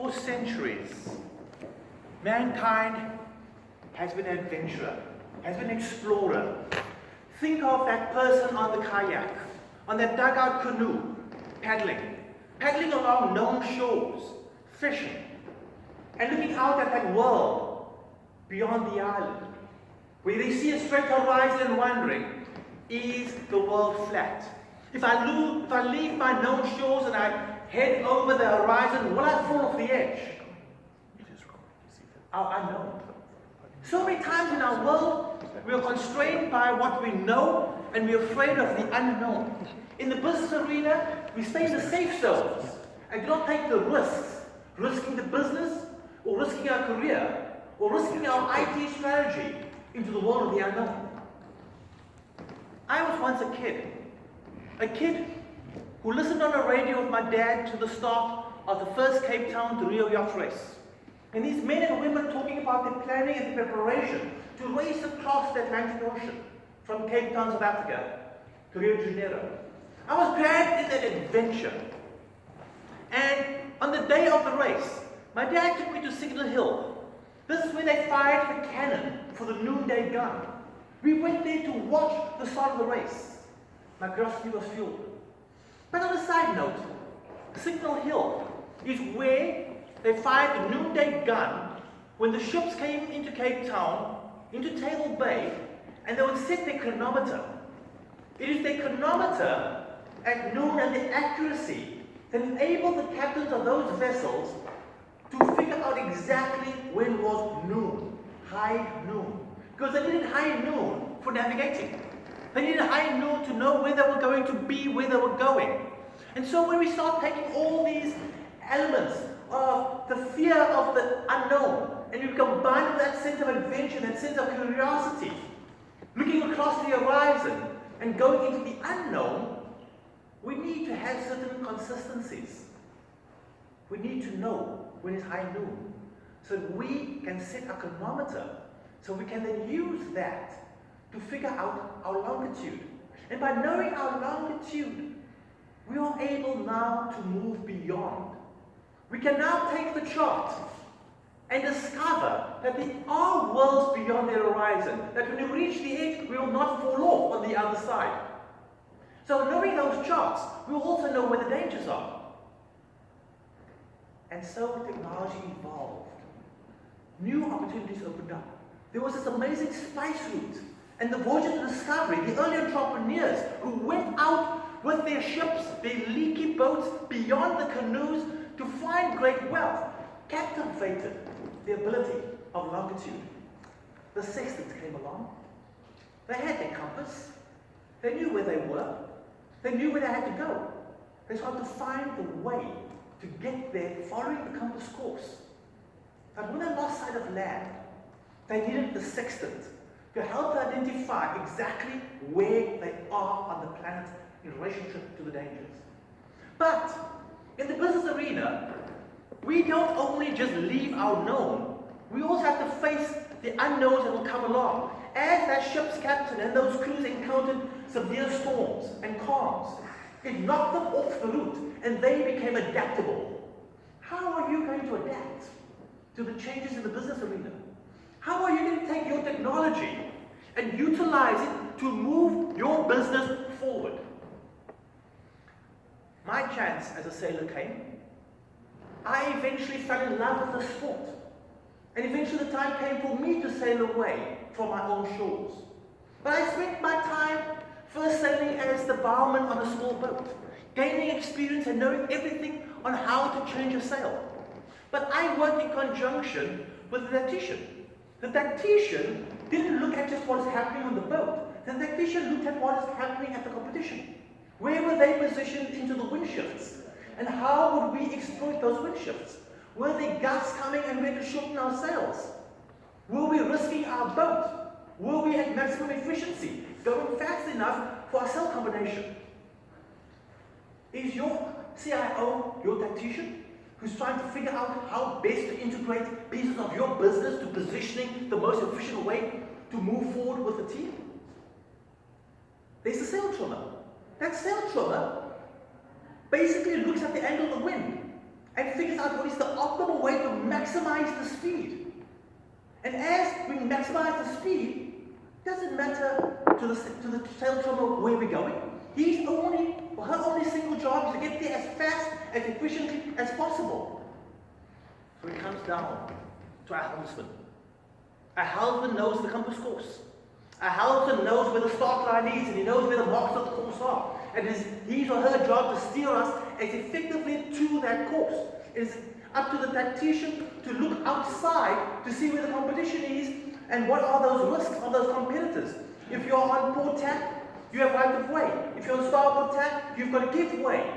For centuries, mankind has been an adventurer, has been an explorer. Think of that person on the kayak, on that dugout canoe, paddling along known shores, fishing, and looking out at that world beyond the island, where they see a straight horizon and wondering, is the world flat? If I leave my known shores and I head over the horizon, will I fall off the edge? Our unknown. So many times in our world, we are constrained by what we know and we're afraid of the unknown. In the business arena, we stay in the safe zones and do not take the risks, risking the business or risking our career or risking our IT strategy into the world of the unknown. I was once a kid who listened on the radio with my dad to the start of the first Cape Town to Rio yacht race. And these men and women talking about their planning and their preparation to race across the Atlantic Ocean from Cape Town, South Africa to Rio de Janeiro. I was dragged in that adventure. And on the day of the race, my dad took me to Signal Hill. This is where they fired the cannon for the noonday gun. We went there to watch the start of the race. My curiosity was fueled. But on a side note, Signal Hill is where they fired the noonday gun when the ships came into Cape Town, into Table Bay, and they would set their chronometer. It is their chronometer at noon and the accuracy that enabled the captains of those vessels to figure out exactly when it was noon, high noon. Because they needed high noon for navigating. They needed high noon to know where they were going to be, where they were going. And so when we start taking all these elements of the fear of the unknown, and you combine with that sense of adventure, that sense of curiosity, looking across the horizon and going into the unknown, we need to have certain consistencies. We need to know when it's high noon, so that we can set a chronometer, so we can then use that to figure out our longitude. And by knowing our longitude, we are able now to move beyond. We can now take the chart and discover that there are worlds beyond the horizon, that when we reach the edge, we will not fall off on the other side. So knowing those charts, we will also know where the dangers are. And so technology evolved. New opportunities opened up. There was this amazing spice route and the voyage of discovery, the early entrepreneurs who went out with their ships, their leaky boats, beyond the canoes to find great wealth, captivated the ability of longitude. The sextants came along. They had their compass. They knew where they were. They knew where they had to go. They tried to find the way to get there following the compass course. But when they lost sight of land, they needed the sextant to help to identify exactly where they are on the planet in relationship to the dangers. But in the business arena, we don't only just leave our known, we also have to face the unknowns that will come along. As that ship's captain and those crews encountered severe storms and calms, it knocked them off the route and they became adaptable. How are you going to adapt to the changes in the business arena? How are you going to take your technology and utilize it to move your business forward? My chance as a sailor came. I eventually fell in love with the sport. And eventually the time came for me to sail away from my own shores. But I spent my time first sailing as the bowman on a small boat, gaining experience and knowing everything on how to change a sail. But I worked in conjunction with the tactician. The tactician didn't look at just what is happening on the boat. The tactician looked at what is happening at the competition. Where were they positioned into the wind shifts? And how would we exploit those wind shifts? Were there gusts coming and we had to shorten our sails? Were we risking our boat? Were we at maximum efficiency, going fast enough for our sail combination? Is your CIO your tactician who's trying to figure out how best to integrate pieces of your business to positioning the most efficient way to move forward with the team? There's the sail trimmer. That sail trimmer basically looks at the angle of the wind and figures out out what is the optimal way to maximize the speed. And as we maximize the speed, it doesn't matter to the tail trimmer where we're going. His only or her only single job is to get there as fast, as efficiently as possible. So it comes down to our helmsman. A helmsman knows the compass course. A helmsman knows where the start line is, and he knows where the marks of the course are. And it is his or her job to steer us as effectively to that course. It is up to the tactician to look outside to see where the competition is and what are those risks of those competitors. If you're on port tack, you have right of way. If you're on starboard tack, you've got to give way.